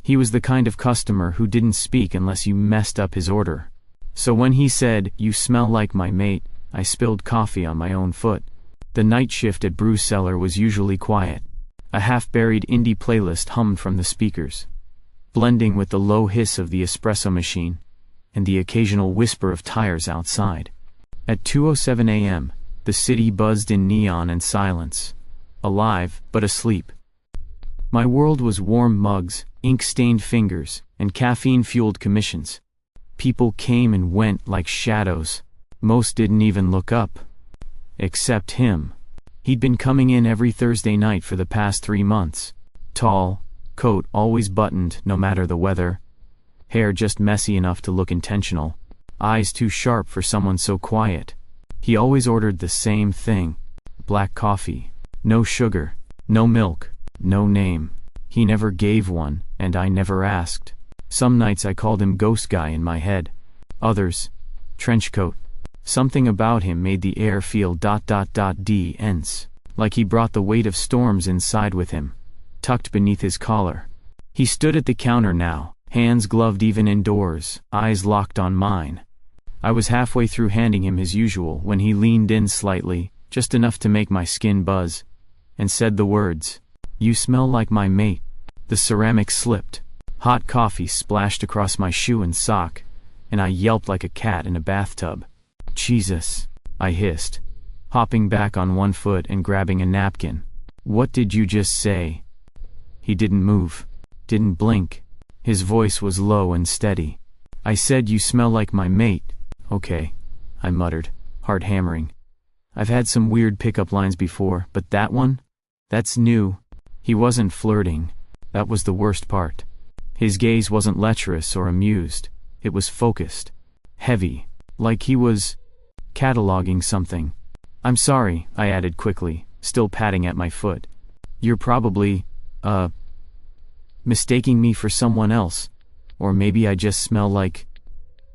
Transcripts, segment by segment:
He was the kind of customer who didn't speak unless you messed up his order. So when he said, "You smell like my mate," I spilled coffee on my own foot. The night shift at Brew Cellar was usually quiet. A half-buried indie playlist hummed from the speakers, blending with the low hiss of the espresso machine and the occasional whisper of tires outside. At 2:07 a.m., the city buzzed in neon and silence, alive but asleep. My world was warm mugs, ink-stained fingers, and caffeine-fueled commissions. People came and went like shadows. Most didn't even look up. Except him. He'd been coming in every Thursday night for the past 3 months. Tall, coat always buttoned no matter the weather, hair just messy enough to look intentional, eyes too sharp for someone so quiet. He always ordered the same thing: black coffee. No sugar, no milk, no name. He never gave one, and I never asked. Some nights I called him Ghost Guy in my head. Others, Trenchcoat. Something about him made the air feel dense, like he brought the weight of storms inside with him, tucked beneath his collar. He stood at the counter now, hands gloved even indoors, eyes locked on mine. I was halfway through handing him his usual when he leaned in slightly, just enough to make my skin buzz, and said the words, "You smell like my mate." The ceramic slipped. Hot coffee splashed across my shoe and sock, and I yelped like a cat in a bathtub. "Jesus," I hissed, hopping back on one foot and grabbing a napkin. "What did you just say?" He didn't move, didn't blink. His voice was low and steady. "I said you smell like my mate." "Okay," I muttered, heart hammering. I've had some weird pickup lines before, but that one? That's new. He wasn't flirting. That was the worst part. His gaze wasn't lecherous or amused. It was focused. Heavy. Like he was cataloging something. "I'm sorry," I added quickly, still patting at my foot. "You're probably, mistaking me for someone else. Or maybe I just smell like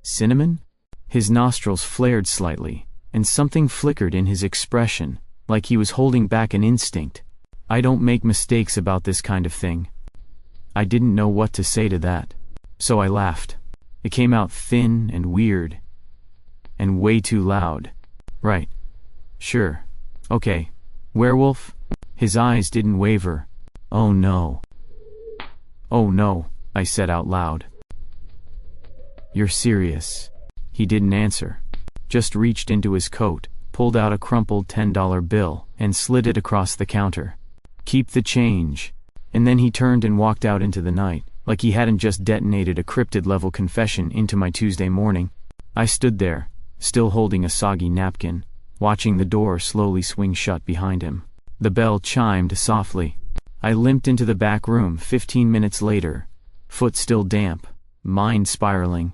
cinnamon?" His nostrils flared slightly, and something flickered in his expression, like he was holding back an instinct. I don't make mistakes about this kind of thing. I didn't know what to say to that. So I laughed. It came out thin and weird, and way too loud. "Right. Sure. Okay. Werewolf?" His eyes didn't waver. "Oh no." "Oh no," I said out loud. "You're serious?" He didn't answer. Just reached into his coat, pulled out a crumpled $10 bill, and slid it across the counter. "Keep the change." And then he turned and walked out into the night, like he hadn't just detonated a cryptid-level confession into my Tuesday morning. I stood there, still holding a soggy napkin, watching the door slowly swing shut behind him. The bell chimed softly. I limped into the back room 15 minutes later, foot still damp, mind spiraling.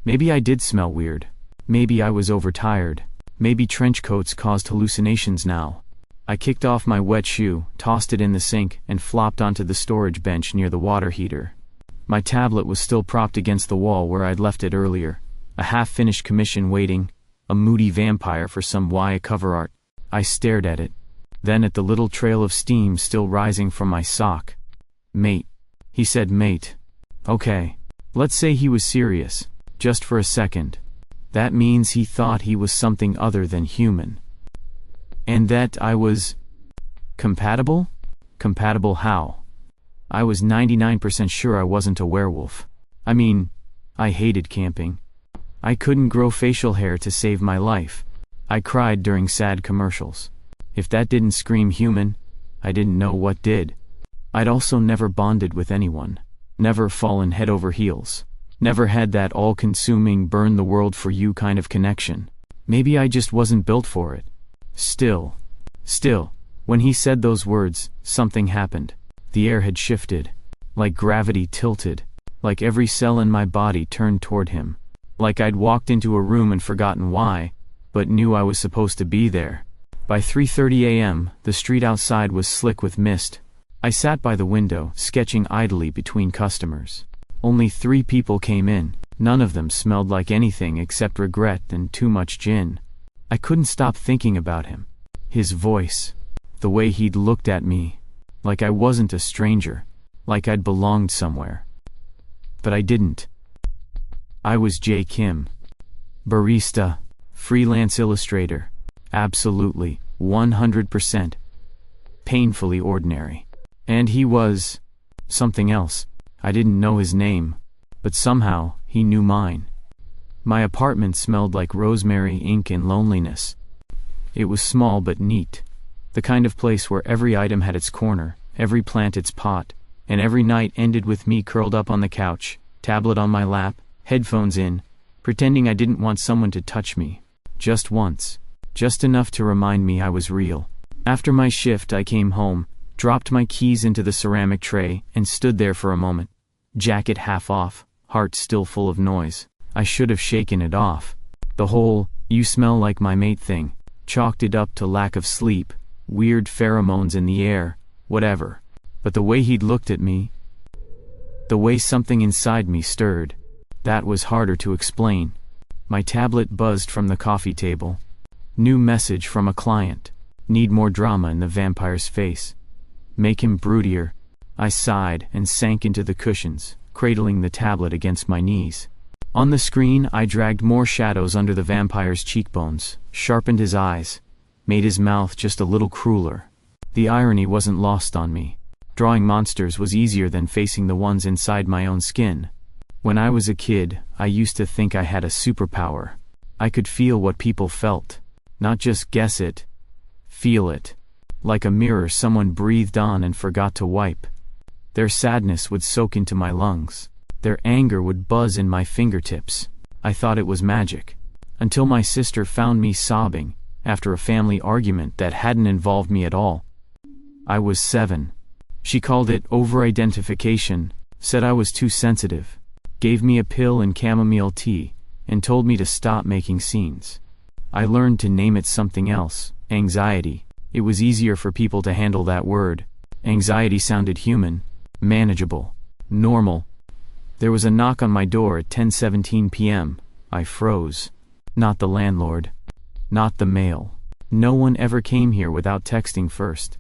Maybe I did smell weird. Maybe I was overtired. Maybe trench coats caused hallucinations now. I kicked off my wet shoe, tossed it in the sink, and flopped onto the storage bench near the water heater. My tablet was still propped against the wall where I'd left it earlier, a half-finished commission waiting, a moody vampire for some YA cover art. I stared at it, then at the little trail of steam still rising from my sock. "Mate." He said mate. Okay. Let's say he was serious, just for a second. That means he thought he was something other than human. And that I was compatible? Compatible how? I was 99% sure I wasn't a werewolf. I mean, I hated camping. I couldn't grow facial hair to save my life. I cried during sad commercials. If that didn't scream human, I didn't know what did. I'd also never bonded with anyone. Never fallen head over heels. Never had that all-consuming burn the world for you kind of connection. Maybe I just wasn't built for it. Still, when he said those words, something happened. The air had shifted. Like gravity tilted. Like every cell in my body turned toward him. Like I'd walked into a room and forgotten why, but knew I was supposed to be there. By 3:30 a.m., the street outside was slick with mist. I sat by the window, sketching idly between customers. Only 3 people came in. None of them smelled like anything except regret and too much gin. I couldn't stop thinking about him. His voice. The way he'd looked at me. Like I wasn't a stranger. Like I'd belonged somewhere. But I didn't. I was J. Kim. Barista. Freelance illustrator. Absolutely, 100%. Painfully ordinary. And he was something else. I didn't know his name, but somehow he knew mine. My apartment smelled like rosemary, ink, and loneliness. It was small but neat. The kind of place where every item had its corner, every plant its pot, and every night ended with me curled up on the couch, tablet on my lap, headphones in, pretending I didn't want someone to touch me. Just once. Just enough to remind me I was real. After my shift, I came home, dropped my keys into the ceramic tray, and stood there for a moment. Jacket half off, heart still full of noise. I should have shaken it off. The whole, "you smell like my mate" thing. Chalked it up to lack of sleep, weird pheromones in the air, whatever. But the way he'd looked at me, the way something inside me stirred, that was harder to explain. My tablet buzzed from the coffee table. New message from a client. Need more drama in the vampire's face. Make him broodier. I sighed and sank into the cushions, cradling the tablet against my knees. On the screen, I dragged more shadows under the vampire's cheekbones, sharpened his eyes, made his mouth just a little crueler. The irony wasn't lost on me. Drawing monsters was easier than facing the ones inside my own skin. When I was a kid, I used to think I had a superpower. I could feel what people felt. Not just guess it. Feel it. Like a mirror someone breathed on and forgot to wipe. Their sadness would soak into my lungs. Their anger would buzz in my fingertips. I thought it was magic. Until my sister found me sobbing, after a family argument that hadn't involved me at all. I was 7. She called it over-identification, said I was too sensitive, gave me a pill and chamomile tea, and told me to stop making scenes. I learned to name it something else, anxiety. It was easier for people to handle that word. Anxiety sounded human, manageable, normal. There was a knock on my door at 10:17 p.m. I froze. Not the landlord. Not the mail. No one ever came here without texting first.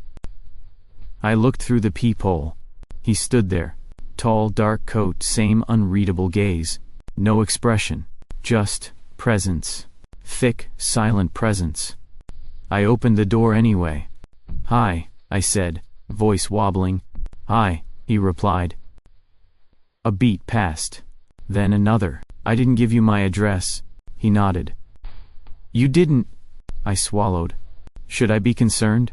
I looked through the peephole. He stood there. Tall, dark coat, same unreadable gaze. No expression. Just presence. Thick, silent presence. I opened the door anyway. "Hi," I said, voice wobbling. "Hi," he replied. A beat passed. Then another. "I didn't give you my address." He nodded. "You didn't?" I swallowed. "Should I be concerned?"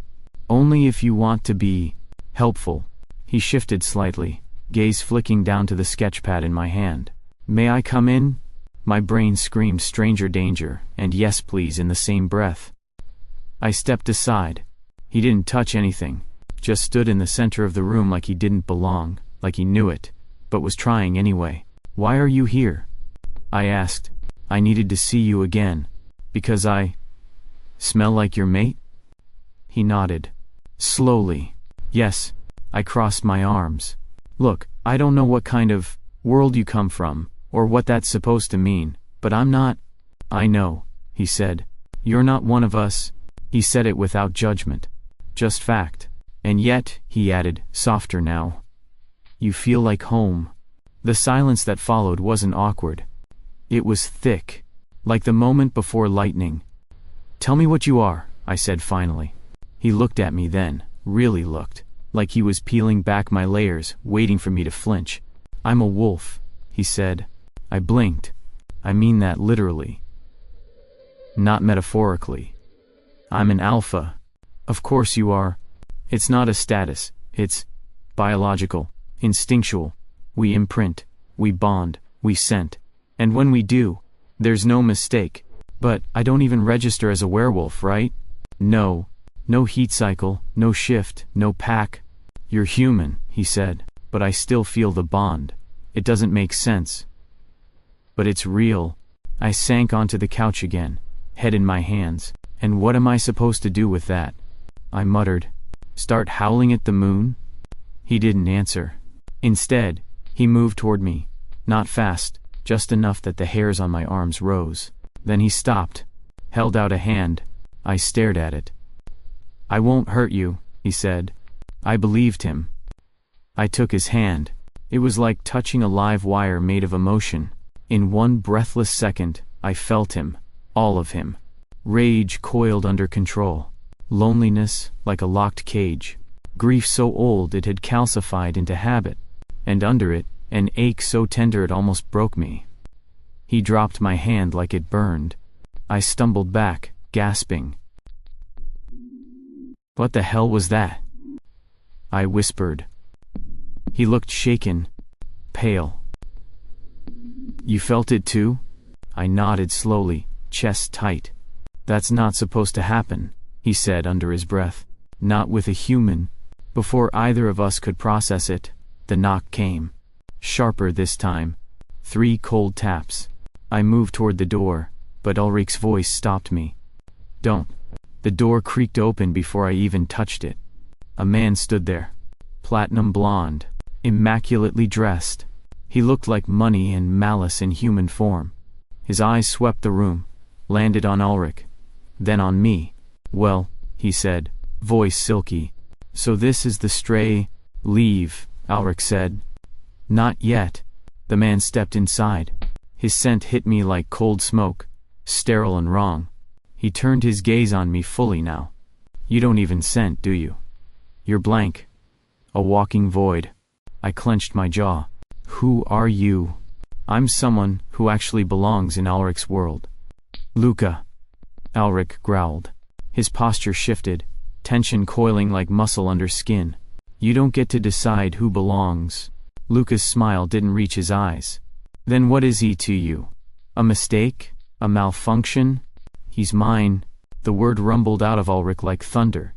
"Only if you want to be helpful." He shifted slightly, gaze flicking down to the sketchpad in my hand. "May I come in?" My brain screamed stranger danger and yes please in the same breath. I stepped aside. He didn't touch anything, just stood in the center of the room like he didn't belong, like he knew it, but was trying anyway. "Why are you here?" I asked. "I needed to see you again. Because I smell like your mate?" He nodded. Slowly. "Yes." I crossed my arms. "Look, I don't know what kind of world you come from, or what that's supposed to mean, but I'm not." "I know," he said. "You're not one of us." He said it without judgment. Just fact. "And yet," he added, softer now, "you feel like home." The silence that followed wasn't awkward. It was thick. Like the moment before lightning. "Tell me what you are," I said finally. He looked at me then, really looked, like he was peeling back my layers, waiting for me to flinch. "I'm a wolf," he said. I blinked. "I mean that literally. Not metaphorically." "I'm an alpha." "Of course you are. It's not a status, it's biological, instinctual. We imprint, we bond, we scent. And when we do, there's no mistake. But I don't even register as a werewolf, right?" "No. No heat cycle, no shift, no pack." "You're human," he said, "but I still feel the bond. It doesn't make sense. But it's real." I sank onto the couch again, head in my hands. "And what am I supposed to do with that?" I muttered. "Start howling at the moon?" He didn't answer. Instead, he moved toward me. Not fast, just enough that the hairs on my arms rose. Then he stopped, held out a hand. I stared at it. "I won't hurt you," he said. I believed him. I took his hand. It was like touching a live wire made of emotion. In one breathless second, I felt him, all of him. Rage coiled under control. Loneliness, like a locked cage. Grief so old it had calcified into habit. And under it, an ache so tender it almost broke me. He dropped my hand like it burned. I stumbled back, gasping. "What the hell was that?" I whispered. He looked shaken, pale. "You felt it too?" I nodded slowly, chest tight. "That's not supposed to happen," he said under his breath. "Not with a human." Before either of us could process it, the knock came. Sharper this time. 3 cold taps. I moved toward the door, but Alrik's voice stopped me. "Don't." The door creaked open before I even touched it. A man stood there. Platinum blonde. Immaculately dressed. He looked like money and malice in human form. His eyes swept the room, landed on Alrik, then on me. "Well," he said, voice silky. "So this is the stray. Leave," Alrik said. "Not yet." The man stepped inside. His scent hit me like cold smoke, sterile and wrong. He turned his gaze on me fully now. "You don't even scent, do you? You're blank. A walking void." I clenched my jaw. "Who are you?" "I'm someone who actually belongs in Alrik's world." "Luca," Alrik growled. His posture shifted, tension coiling like muscle under skin. "You don't get to decide who belongs." Luca's smile didn't reach his eyes. "Then what is he to you? A mistake? A malfunction?" "He's mine." The word rumbled out of Alrik like thunder.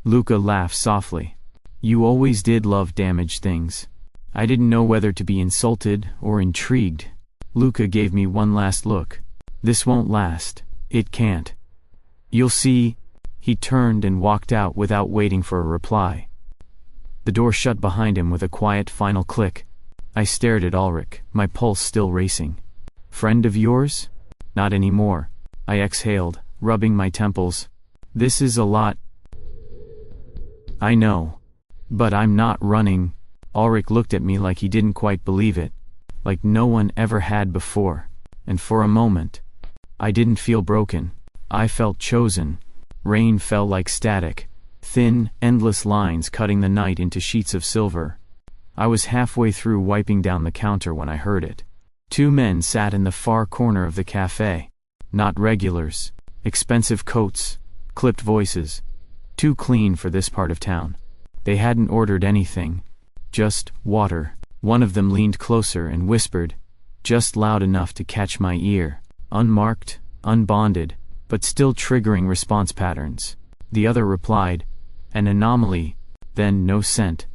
Luca laughed softly. "You always did love damaged things." I didn't know whether to be insulted or intrigued. Luca gave me one last look. "This won't last. It can't. You'll see." He turned and walked out without waiting for a reply. The door shut behind him with a quiet final click. I stared at Alrik, my pulse still racing. "Friend of yours?" "Not anymore." I exhaled, rubbing my temples. "This is a lot." "I know. But I'm not running." Alrik looked at me like he didn't quite believe it. Like no one ever had before. And for a moment, I didn't feel broken. I felt chosen. Rain fell like static. Thin, endless lines cutting the night into sheets of silver. I was halfway through wiping down the counter when I heard it. 2 men sat in the far corner of the café. Not regulars. Expensive coats. Clipped voices. Too clean for this part of town. They hadn't ordered anything. Just water. One of them leaned closer and whispered, just loud enough to catch my ear. Unmarked, unbonded, but still triggering response patterns. The other replied, an anomaly, then no scent.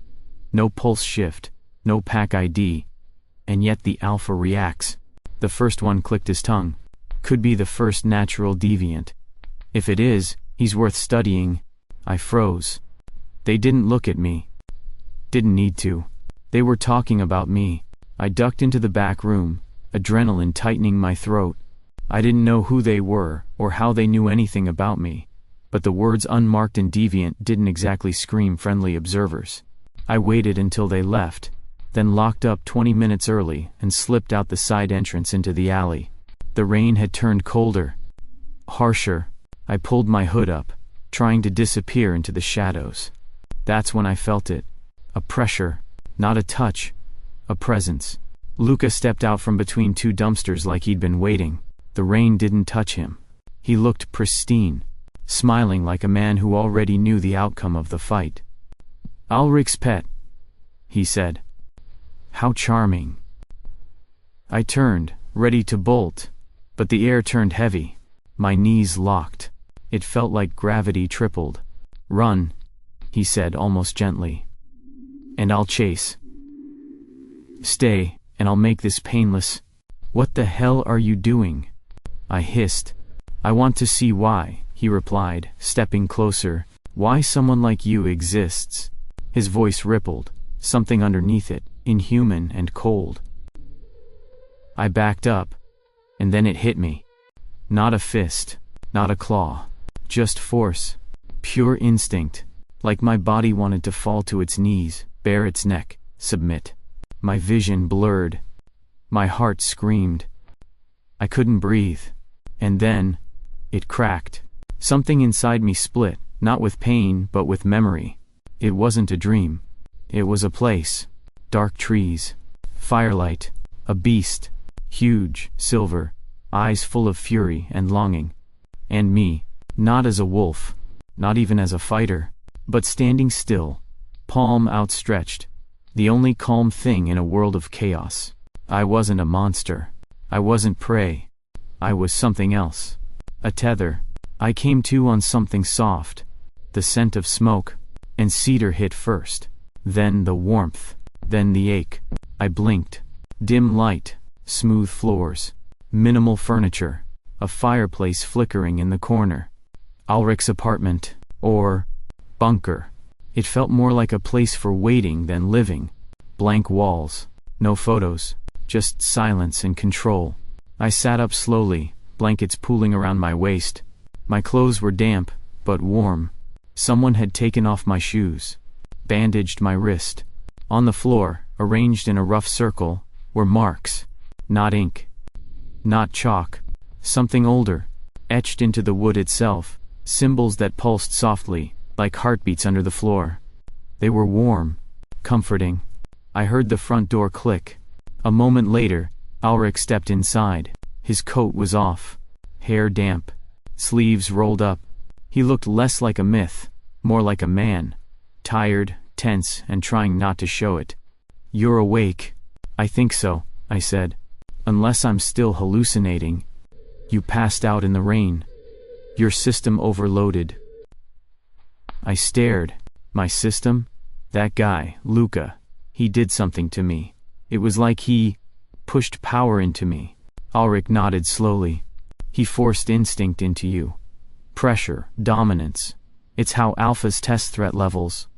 No pulse shift, no pack ID. And yet the alpha reacts. The first one clicked his tongue. Could be the first natural deviant. If it is, he's worth studying. I froze. They didn't look at me. Didn't need to. They were talking about me. I ducked into the back room, adrenaline tightening my throat. I didn't know who they were, or how they knew anything about me. But the words unmarked and deviant didn't exactly scream friendly observers. I waited until they left, then locked up 20 minutes early and slipped out the side entrance into the alley. The rain had turned colder, harsher. I pulled my hood up, trying to disappear into the shadows. That's when I felt it. A pressure, not a touch, a presence. Luca stepped out from between 2 dumpsters like he'd been waiting. The rain didn't touch him. He looked pristine, smiling like a man who already knew the outcome of the fight. "Alrik's pet," he said. "How charming." I turned, ready to bolt, but the air turned heavy. My knees locked. It felt like gravity tripled. "Run," he said almost gently. "And I'll chase." "Stay, and I'll make this painless." "What the hell are you doing?" I hissed. "I want to see why," he replied, stepping closer. "Why someone like you exists." His voice rippled, something underneath it, inhuman and cold. I backed up, and then it hit me. Not a fist, not a claw, just force, pure instinct, like my body wanted to fall to its knees, bare its neck, submit. My vision blurred. My heart screamed. I couldn't breathe. And then, it cracked. Something inside me split, not with pain but with memory. It wasn't a dream. It was a place. Dark trees. Firelight. A beast. Huge, silver. Eyes full of fury and longing. And me. Not as a wolf. Not even as a fighter. But standing still. Palm outstretched. The only calm thing in a world of chaos. I wasn't a monster. I wasn't prey. I was something else. A tether. I came to on something soft. The scent of smoke. And cedar hit first. Then the warmth. Then the ache. I blinked. Dim light. Smooth floors. Minimal furniture. A fireplace flickering in the corner. Alrik's apartment. Or bunker. It felt more like a place for waiting than living. Blank walls. No photos. Just silence and control. I sat up slowly, blankets pooling around my waist. My clothes were damp, but warm. Someone had taken off my shoes. Bandaged my wrist. On the floor, arranged in a rough circle, were marks. Not ink. Not chalk. Something older. Etched into the wood itself. Symbols that pulsed softly, like heartbeats under the floor. They were warm. Comforting. I heard the front door click. A moment later, Alrik stepped inside. His coat was off. Hair damp. Sleeves rolled up. He looked less like a myth, more like a man. Tired, tense, and trying not to show it. "You're awake." "I think so," I said. "Unless I'm still hallucinating." "You passed out in the rain. Your system overloaded." I stared. My system? That guy, Luca. He did something to me. It was like he pushed power into me. Alrik nodded slowly. He forced instinct into you. Pressure, dominance. It's how alphas test threat levels.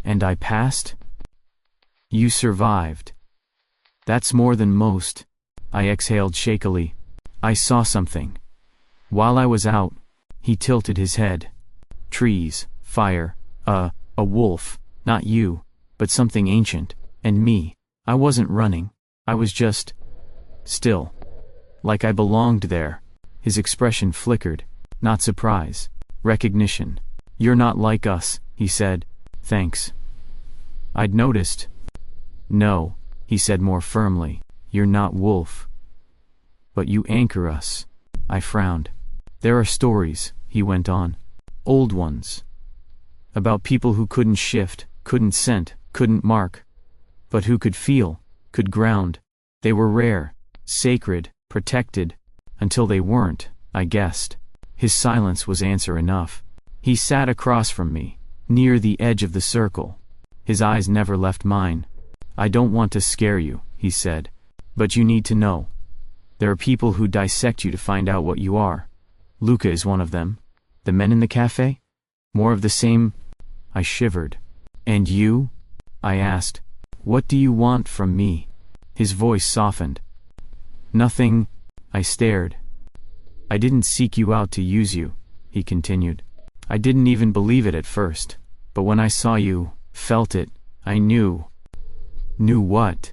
And I passed? You survived. That's more than most. I exhaled shakily. I saw something. While I was out, he tilted his head. Trees, fire, a wolf, not you, but something ancient, and me. I wasn't running. I was just still. Like I belonged there. His expression flickered. Not surprise. Recognition. "You're not like us," he said. "Thanks." I'd noticed. "No," he said more firmly. "You're not wolf. But you anchor us." I frowned. "There are stories," he went on. "Old ones. About people who couldn't shift, couldn't scent, couldn't mark. But who could feel, could ground. They were rare, sacred, protected. Until they weren't, I guessed." His silence was answer enough. He sat across from me, near the edge of the circle. His eyes never left mine. "I don't want to scare you," he said. "But you need to know. There are people who dissect you to find out what you are. Luca is one of them. The men in the café? More of the same." I shivered. "And you?" I asked. "What do you want from me?" His voice softened. "Nothing." I stared. "I didn't seek you out to use you," he continued. "I didn't even believe it at first. But when I saw you, felt it, I knew." "Knew what?"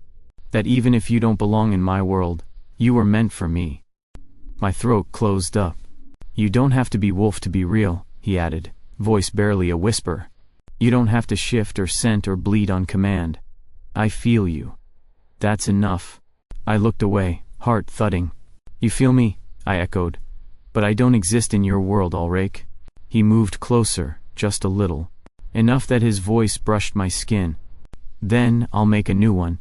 "That even if you don't belong in my world, you were meant for me." My throat closed up. "You don't have to be wolf to be real," he added, voice barely a whisper. "You don't have to shift or scent or bleed on command. I feel you. That's enough." I looked away, heart thudding. "You feel me?" I echoed. "But I don't exist in your world, Alrik." He moved closer, just a little. Enough that his voice brushed my skin. "Then I'll make a new one."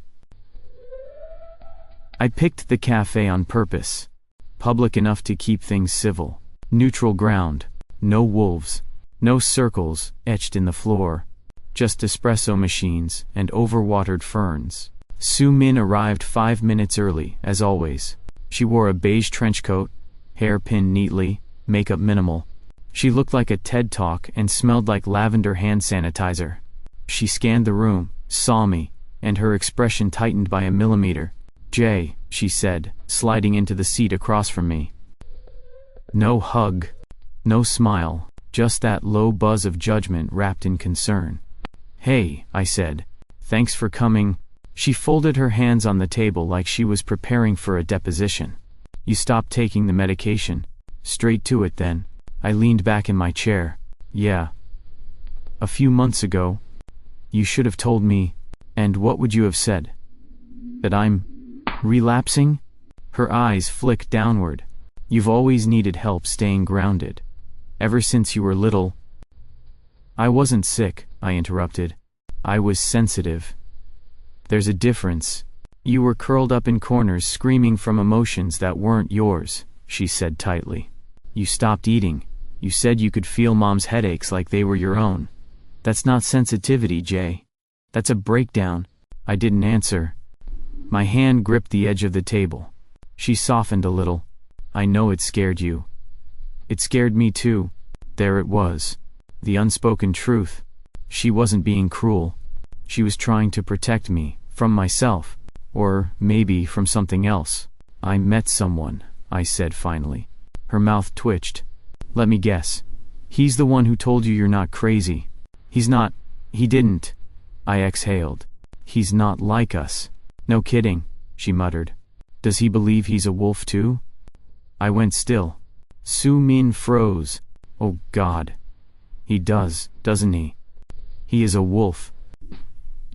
I picked the cafe on purpose. Public enough to keep things civil. Neutral ground. No wolves. No circles etched in the floor. Just espresso machines and overwatered ferns. Su Min arrived 5 minutes early, as always. She wore a beige trench coat, hair pinned neatly, makeup minimal. She looked like a TED Talk and smelled like lavender hand sanitizer. She scanned the room, saw me, and her expression tightened by a millimeter. "Jay," she said, sliding into the seat across from me. No hug. No smile. Just that low buzz of judgment wrapped in concern. "Hey," I said. "Thanks for coming." She folded her hands on the table like she was preparing for a deposition. You stopped taking the medication. Straight to it then. I leaned back in my chair. Yeah. A few months ago. You should have told me. And what would you have said? That I'm relapsing? Her eyes flicked downward. You've always needed help staying grounded. Ever since you were little. I wasn't sick, I interrupted. I was sensitive. There's a difference. You were curled up in corners screaming from emotions that weren't yours, she said tightly. You stopped eating. You said you could feel Mom's headaches like they were your own. That's not sensitivity, Jay. That's a breakdown. I didn't answer. My hand gripped the edge of the table. She softened a little. I know it scared you. It scared me too. There it was. The unspoken truth. She wasn't being cruel. She was trying to protect me, from myself. Or maybe from something else. I met someone, I said finally. Her mouth twitched. Let me guess. He's the one who told you you're not crazy. He's not. He didn't. I exhaled. He's not like us. No kidding, she muttered. Does he believe he's a wolf too? I went still. Su Min froze. Oh God. He does, doesn't he? He is a wolf.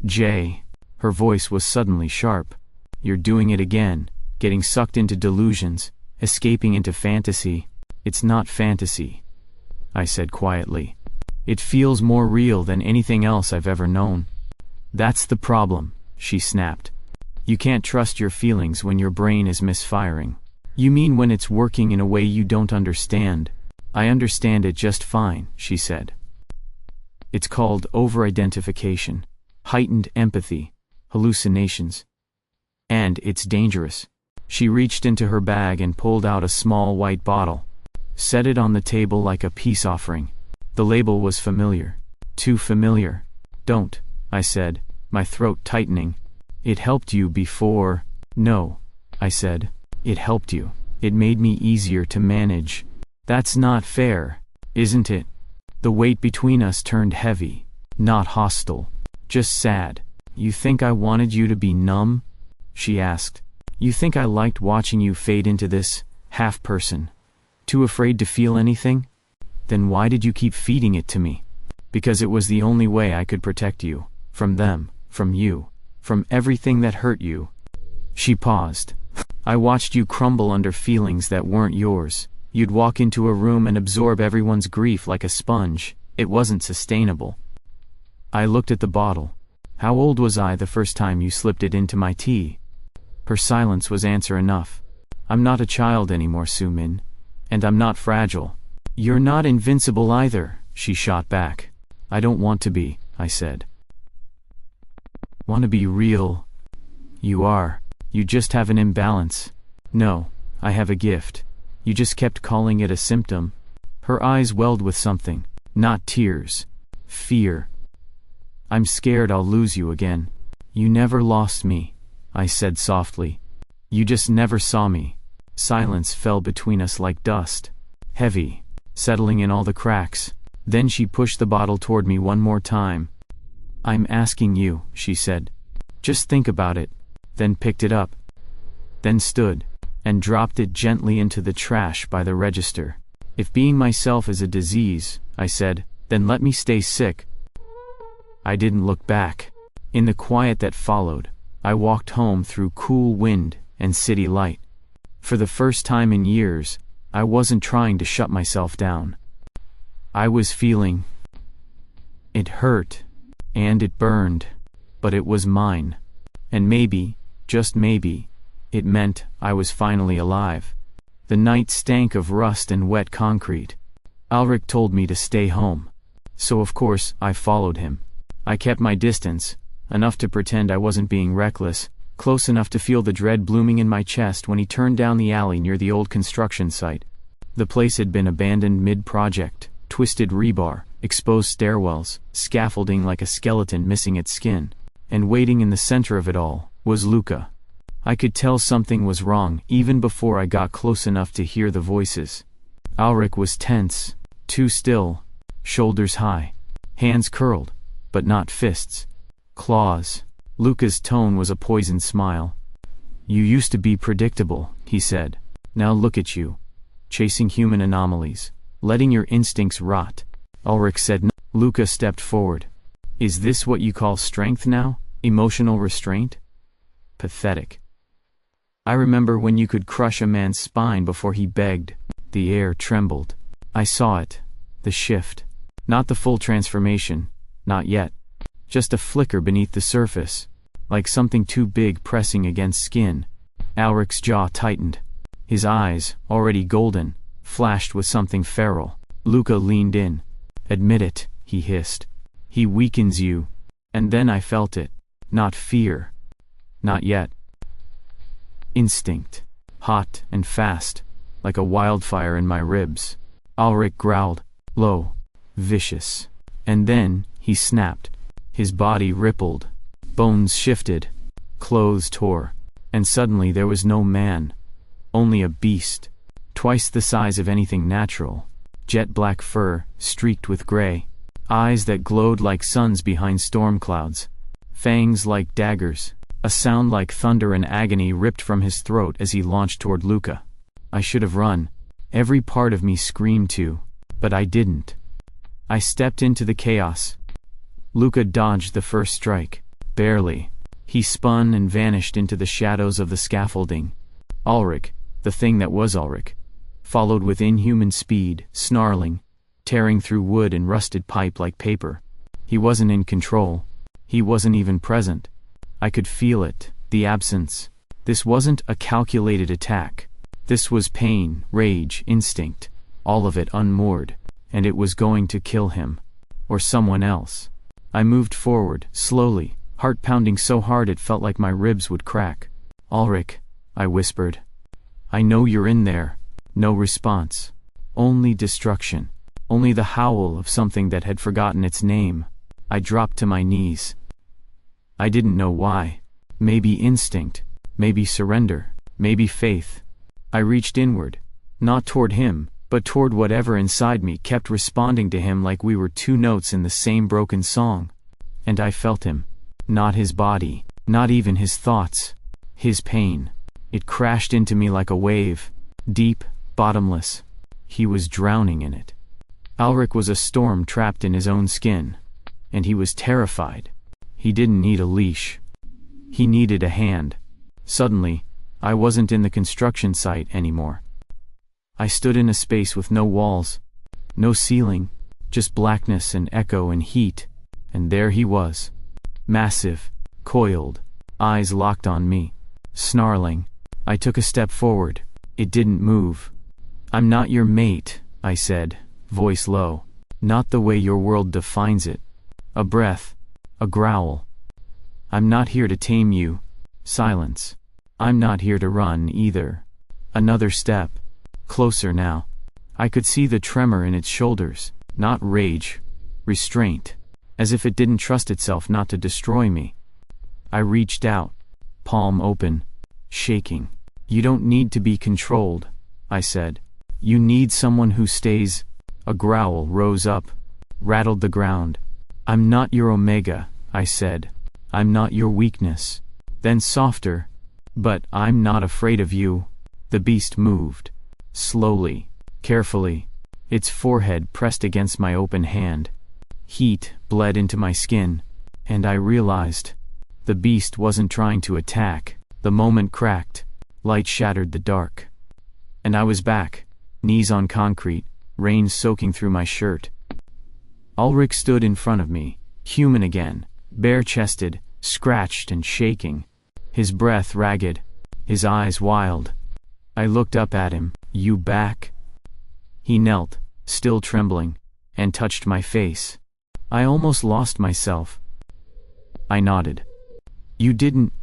Jay. Her voice was suddenly sharp. You're doing it again, getting sucked into delusions, escaping into fantasy. It's not fantasy, I said quietly. It feels more real than anything else I've ever known. That's the problem, she snapped. You can't trust your feelings when your brain is misfiring. You mean when it's working in a way you don't understand? I understand it just fine, she said. It's called over-identification, heightened empathy, hallucinations. And it's dangerous. She reached into her bag and pulled out a small white bottle. Set it on the table like a peace offering. The label was familiar. Too familiar. Don't, I said, my throat tightening. It helped you before. No, I said. It helped you. It made me easier to manage. That's not fair, isn't it? The weight between us turned heavy. Not hostile. Just sad. You think I wanted you to be numb? She asked. You think I liked watching you fade into this half-person? Too afraid to feel anything? Then why did you keep feeding it to me? Because it was the only way I could protect you. From them, from you, from everything that hurt you. She paused. I watched you crumble under feelings that weren't yours. You'd walk into a room and absorb everyone's grief like a sponge. It wasn't sustainable. I looked at the bottle. How old was I the first time you slipped it into my tea? Her silence was answer enough. I'm not a child anymore, Su Min. And I'm not fragile. You're not invincible either, she shot back. I don't want to be, I said. Want to be real? You are. You just have an imbalance. No, I have a gift. You just kept calling it a symptom. Her eyes welled with something. Not tears. Fear. I'm scared I'll lose you again. You never lost me, I said softly. You just never saw me. Silence fell between us like dust. Heavy, settling in all the cracks. Then she pushed the bottle toward me one more time. I'm asking you, she said. Just think about it. Then picked it up. Then stood, and dropped it gently into the trash by the register. If being myself is a disease, I said, then let me stay sick. I didn't look back. In the quiet that followed, I walked home through cool wind and city light. For the first time in years, I wasn't trying to shut myself down. I was feeling. It hurt, and it burned, but it was mine. And maybe, just maybe, it meant I was finally alive. The night stank of rust and wet concrete. Alrik told me to stay home. So of course, I followed him. I kept my distance, enough to pretend I wasn't being reckless, close enough to feel the dread blooming in my chest when he turned down the alley near the old construction site. The place had been abandoned mid-project, twisted rebar, exposed stairwells, scaffolding like a skeleton missing its skin. And waiting in the center of it all, was Luca. I could tell something was wrong even before I got close enough to hear the voices. Alrik was tense, too still, shoulders high, hands curled, but not fists. Claws. Luca's tone was a poisoned smile. You used to be predictable, he said. Now look at you. Chasing human anomalies. Letting your instincts rot. Alrik said no. Luca stepped forward. Is this what you call strength now? Emotional restraint? Pathetic. I remember when you could crush a man's spine before he begged. The air trembled. I saw it. The shift. Not the full transformation. Not yet. Just a flicker beneath the surface. Like something too big pressing against skin. Alrik's jaw tightened. His eyes, already golden, flashed with something feral. Luca leaned in. Admit it, he hissed. He weakens you. And then I felt it. Not fear. Not yet. Instinct. Hot and fast. Like a wildfire in my ribs. Alrik growled. Low. Vicious. And then, he snapped. His body rippled. Bones shifted. Clothes tore. And suddenly there was no man. Only a beast. Twice the size of anything natural. Jet black fur, streaked with gray. Eyes that glowed like suns behind storm clouds. Fangs like daggers. A sound like thunder and agony ripped from his throat as he launched toward Luca. I should have run. Every part of me screamed to. But I didn't. I stepped into the chaos. Luca dodged the first strike. Barely. He spun and vanished into the shadows of the scaffolding. Alrik, the thing that was Alrik, followed with inhuman speed, snarling, tearing through wood and rusted pipe like paper. He wasn't in control. He wasn't even present. I could feel it, the absence. This wasn't a calculated attack. This was pain, rage, instinct, all of it unmoored, and it was going to kill him. Or someone else. I moved forward, slowly, heart pounding so hard it felt like my ribs would crack. Alrik, I whispered. I know you're in there. No response. Only destruction. Only the howl of something that had forgotten its name. I dropped to my knees. I didn't know why. Maybe instinct. Maybe surrender. Maybe faith. I reached inward. Not toward him, but toward whatever inside me kept responding to him like we were two notes in the same broken song. And I felt him. Not his body. Not even his thoughts. His pain. It crashed into me like a wave. Deep, bottomless. He was drowning in it. Alrik was a storm trapped in his own skin. And he was terrified. He didn't need a leash. He needed a hand. Suddenly, I wasn't in the construction site anymore. I stood in a space with no walls, no ceiling, just blackness and echo and heat, and there he was. Massive, coiled, eyes locked on me, snarling. I took a step forward. It didn't move. I'm not your mate, I said, voice low. Not the way your world defines it. A breath. A growl. I'm not here to tame you. Silence. I'm not here to run either. Another step. Closer now. I could see the tremor in its shoulders. Not rage. Restraint. As if it didn't trust itself not to destroy me. I reached out. Palm open. Shaking. You don't need to be controlled, I said. You need someone who stays. A growl rose up. Rattled the ground. I'm not your omega, I said. I'm not your weakness. Then softer. But I'm not afraid of you. The beast moved. Slowly. Carefully. Its forehead pressed against my open hand. Heat bled into my skin. And I realized. The beast wasn't trying to attack. The moment cracked. Light shattered the dark. And I was back. Knees on concrete. Rain soaking through my shirt. Alrik stood in front of me, human again, bare-chested, scratched and shaking. His breath ragged, his eyes wild. I looked up at him. You back? He knelt, still trembling, and touched my face. I almost lost myself. I nodded. You didn't.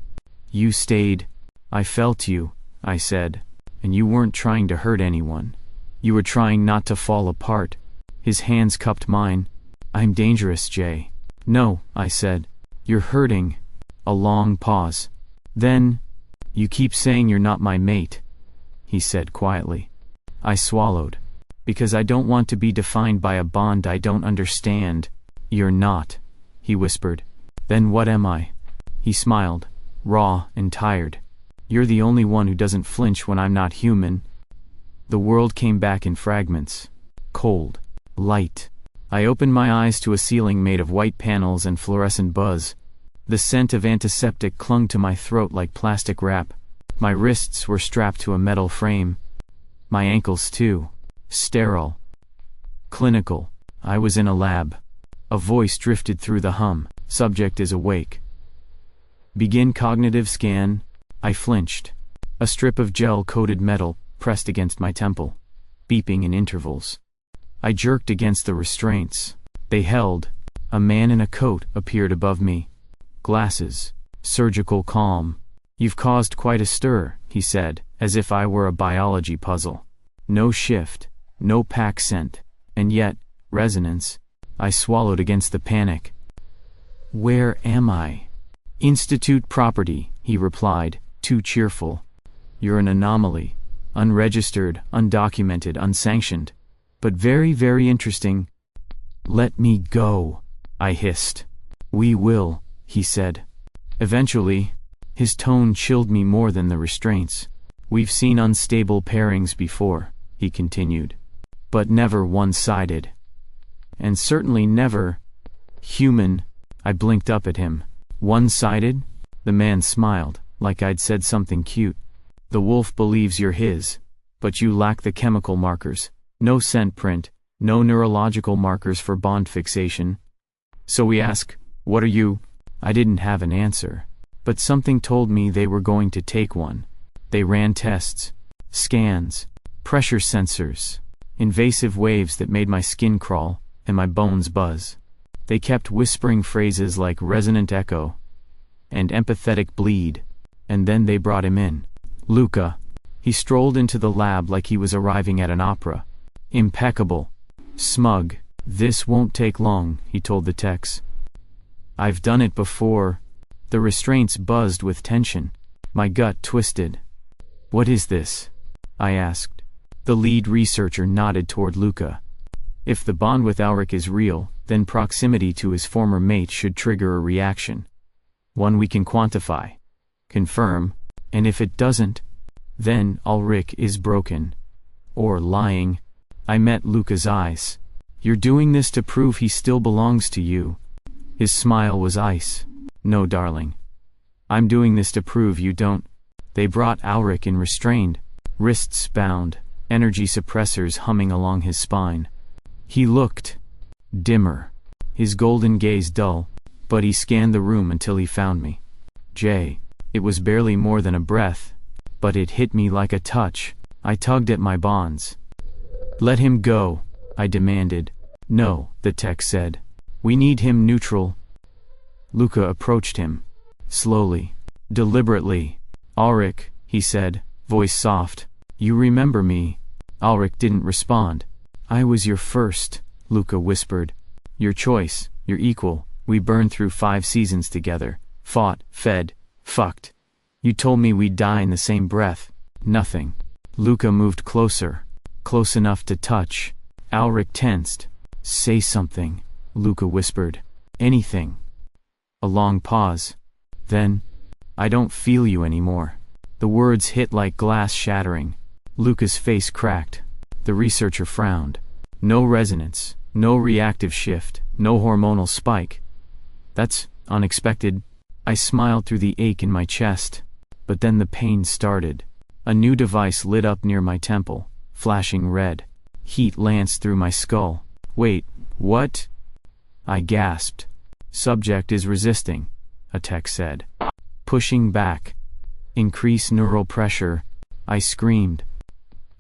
You stayed. I felt you, I said, and you weren't trying to hurt anyone. You were trying not to fall apart. His hands cupped mine. I'm dangerous, Jay. No, I said. You're hurting. A long pause. Then, you keep saying you're not my mate, he said quietly. I swallowed. Because I don't want to be defined by a bond I don't understand. You're not, he whispered. Then what am I? He smiled, raw and tired. You're the only one who doesn't flinch when I'm not human. The world came back in fragments. Cold. Light. I opened my eyes to a ceiling made of white panels and fluorescent buzz. The scent of antiseptic clung to my throat like plastic wrap. My wrists were strapped to a metal frame. My ankles too. Sterile. Clinical. I was in a lab. A voice drifted through the hum. Subject is awake. Begin cognitive scan. I flinched. A strip of gel-coated metal pressed against my temple, beeping in intervals. I jerked against the restraints. They held. A man in a coat appeared above me. Glasses. Surgical calm. You've caused quite a stir, he said, as if I were a biology puzzle. No shift. No pack scent. And yet, resonance. I swallowed against the panic. Where am I? Institute property, he replied, too cheerful. You're an anomaly. Unregistered, undocumented, unsanctioned. But very, very interesting. Let me go, I hissed. We will, he said. Eventually. His tone chilled me more than the restraints. We've seen unstable pairings before, he continued. But never one-sided. And certainly never human. I blinked up at him. One-sided? The man smiled, like I'd said something cute. The wolf believes you're his, but you lack the chemical markers. No scent print, no neurological markers for bond fixation. So we ask, what are you? I didn't have an answer, but something told me they were going to take one. They ran tests, scans, pressure sensors, invasive waves that made my skin crawl and my bones buzz. They kept whispering phrases like resonant echo and empathetic bleed, and then they brought him in. Luca. He strolled into the lab like he was arriving at an opera. Impeccable. Smug. This won't take long, he told the techs. I've done it before. The restraints buzzed with tension. My gut twisted. What is this? I asked. The lead researcher nodded toward Luca. If the bond with Alrik is real, then proximity to his former mate should trigger a reaction. One we can quantify. Confirm. And if it doesn't, then Alrik is broken. Or lying. I met Luca's eyes. You're doing this to prove he still belongs to you. His smile was ice. No, darling. I'm doing this to prove you don't. They brought Alrik in restrained, wrists bound, energy suppressors humming along his spine. He looked dimmer, his golden gaze dull, but he scanned the room until he found me. Jay. It was barely more than a breath, but it hit me like a touch. I tugged at my bonds. Let him go, I demanded. No, the tech said. We need him neutral. Luca approached him. Slowly. Deliberately. Alrik, he said, voice soft. You remember me? Alrik didn't respond. I was your first, Luca whispered. Your choice, your equal. We burned through 5 seasons together. Fought, fed, fucked. You told me we'd die in the same breath. Nothing. Luca moved closer. Close enough to touch. Alrik tensed. Say something, Luca whispered. Anything. A long pause. Then, I don't feel you anymore. The words hit like glass shattering. Luca's face cracked. The researcher frowned. No resonance, no reactive shift, no hormonal spike. That's unexpected. I smiled through the ache in my chest. But then the pain started. A new device lit up near my temple, flashing red. Heat lanced through my skull. Wait, what? I gasped. Subject is resisting, a tech said. Pushing back. Increase neural pressure. I screamed.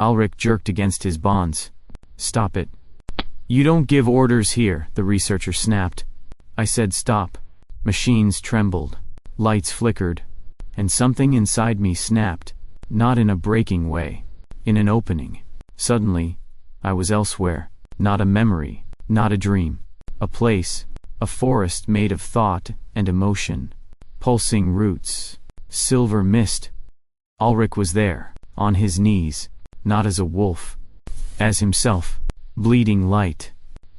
Alrik jerked against his bonds. Stop it. You don't give orders here, the researcher snapped. I said stop. Machines trembled. Lights flickered. And something inside me snapped. Not in a breaking way. In an opening. Suddenly, I was elsewhere. Not a memory. Not a dream. A place. A forest made of thought and emotion. Pulsing roots. Silver mist. Alrik was there. On his knees. Not as a wolf. As himself. Bleeding light.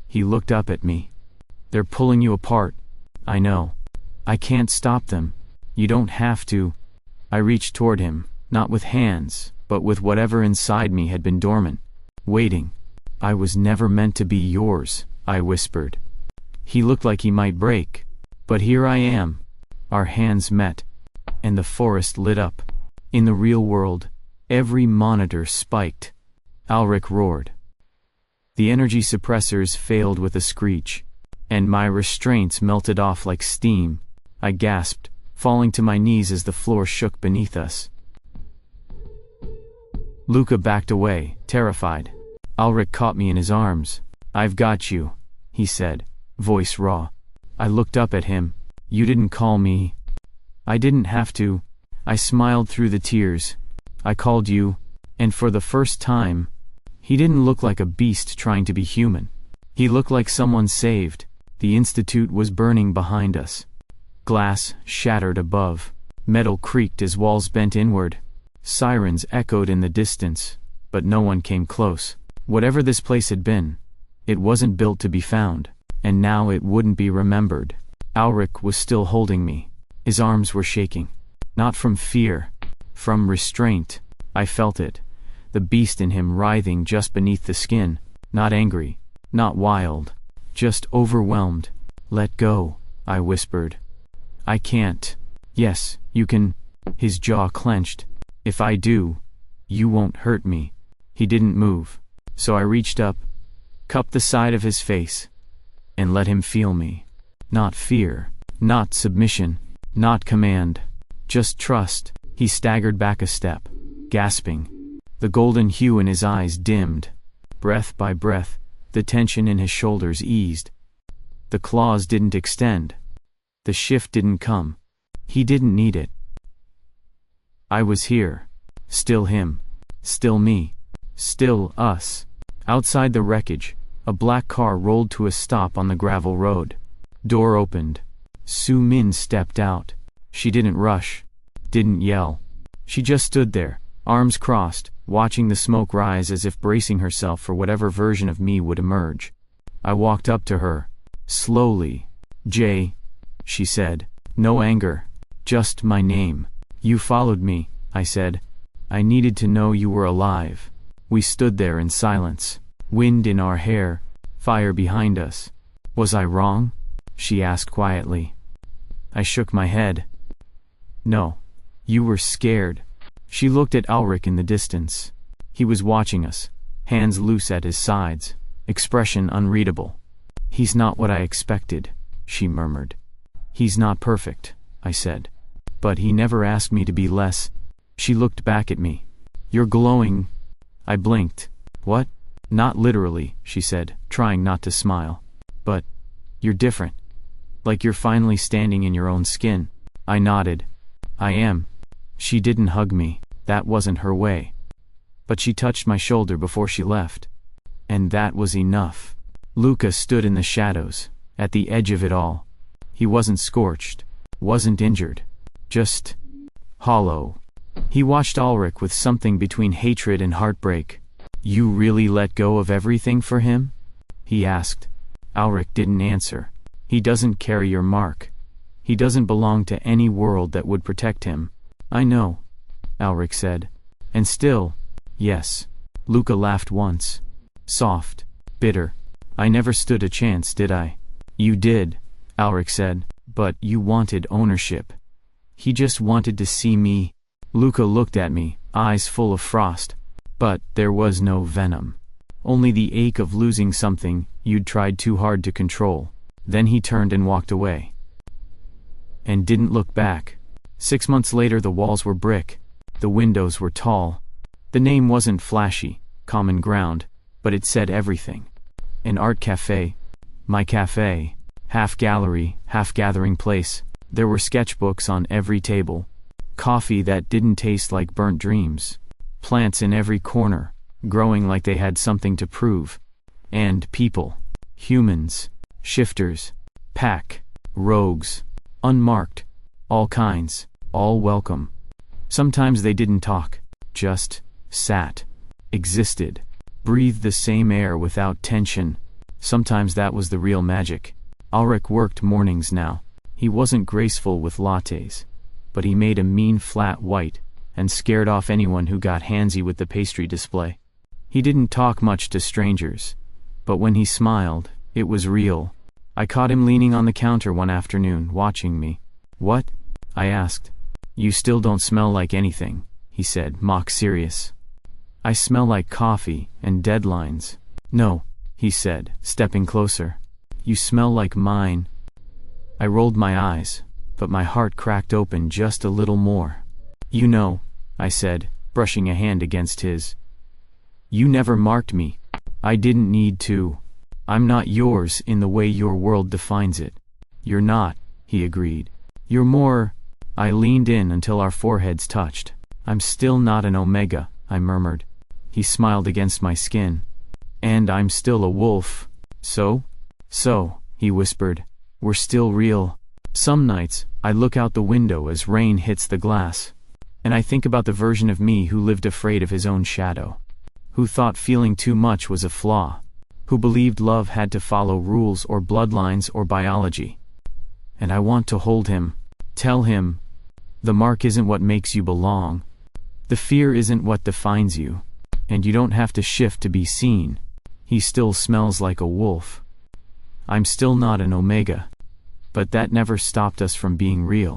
He looked up at me. They're pulling you apart. I know. I can't stop them. You don't have to. I reached toward him, not with hands, but with whatever inside me had been dormant, waiting. I was never meant to be yours, I whispered. He looked like he might break, but here I am. Our hands met, and the forest lit up. In the real world, every monitor spiked. Alrik roared. The energy suppressors failed with a screech, and my restraints melted off like steam. I gasped, falling to my knees as the floor shook beneath us. Luca backed away, terrified. Alrik caught me in his arms. "I've got you," he said, voice raw. I looked up at him. "You didn't call me." "I didn't have to." I smiled through the tears. "I called you." And for the first time, he didn't look like a beast trying to be human. He looked like someone saved. The institute was burning behind us. Glass shattered above. Metal creaked as walls bent inward. Sirens echoed in the distance, but no one came close. Whatever this place had been, it wasn't built to be found, and now it wouldn't be remembered. Alrik was still holding me. His arms were shaking. Not from fear, from restraint. I felt it, the beast in him writhing just beneath the skin, not angry, not wild, just overwhelmed. "Let go," I whispered. "I can't." "Yes, you can." His jaw clenched. "If I do, you won't hurt me." He didn't move, so I reached up, cupped the side of his face, and let him feel me. Not fear, not submission, not command, just trust. He staggered back a step, gasping. The golden hue in his eyes dimmed. Breath by breath, the tension in his shoulders eased. The claws didn't extend. The shift didn't come. He didn't need it. I was here. Still him. Still me. Still us. Outside the wreckage, a black car rolled to a stop on the gravel road. Door opened. Su Min stepped out. She didn't rush. Didn't yell. She just stood there, arms crossed, watching the smoke rise as if bracing herself for whatever version of me would emerge. I walked up to her. Slowly. "Jay," she said. No anger. Just my name. "You followed me," I said. "I needed to know you were alive." We stood there in silence. Wind in our hair. Fire behind us. "Was I wrong?" she asked quietly. I shook my head. "No. You were scared." She looked at Alrik in the distance. He was watching us, hands loose at his sides, expression unreadable. "He's not what I expected," she murmured. "He's not perfect," I said. "But he never asked me to be less." She looked back at me. "You're glowing." I blinked. "What?" "Not literally," she said, trying not to smile. "But you're different. Like you're finally standing in your own skin." I nodded. "I am." She didn't hug me. That wasn't her way. But she touched my shoulder before she left. And that was enough. Luca stood in the shadows, at the edge of it all. He wasn't scorched, wasn't injured, just hollow. He watched Alrik with something between hatred and heartbreak. "You really let go of everything for him?" he asked. Alrik didn't answer. "He doesn't carry your mark. He doesn't belong to any world that would protect him." "I know," Alrik said. "And still, yes." Luca laughed once. Soft, bitter. "I never stood a chance, did I?" "You did," Alrik said, "but you wanted ownership." "He just wanted to see me." Luca looked at me, eyes full of frost. But there was no venom. Only the ache of losing something you'd tried too hard to control. Then he turned and walked away. And didn't look back. 6 months later the walls were brick. The windows were tall. The name wasn't flashy, common ground, but it said everything. An art café. My café. Half gallery, half gathering place. There were sketchbooks on every table. Coffee that didn't taste like burnt dreams. Plants in every corner, growing like they had something to prove. And people. Humans. Shifters. Pack. Rogues. Unmarked. All kinds. All welcome. Sometimes they didn't talk. Just sat. Existed. Breathed the same air without tension. Sometimes that was the real magic. Alrik worked mornings now. He wasn't graceful with lattes, but he made a mean flat white, and scared off anyone who got handsy with the pastry display. He didn't talk much to strangers, but when he smiled, it was real. I caught him leaning on the counter one afternoon, watching me. "What?" I asked. "You still don't smell like anything," he said, mock serious. "I smell like coffee and deadlines." "No," he said, stepping closer. "You smell like mine." I rolled my eyes, but my heart cracked open just a little more. "You know," I said, brushing a hand against his. "You never marked me. I didn't need to. I'm not yours in the way your world defines it." "You're not," he agreed. "You're more—" I leaned in until our foreheads touched. "I'm still not an omega," I murmured. He smiled against my skin. "And I'm still a wolf." So, he whispered, "we're still real." Some nights, I look out the window as rain hits the glass, and I think about the version of me who lived afraid of his own shadow, who thought feeling too much was a flaw, who believed love had to follow rules or bloodlines or biology. And I want to hold him, tell him, the mark isn't what makes you belong. The fear isn't what defines you, and you don't have to shift to be seen. He still smells like a wolf. I'm still not an omega, but that never stopped us from being real.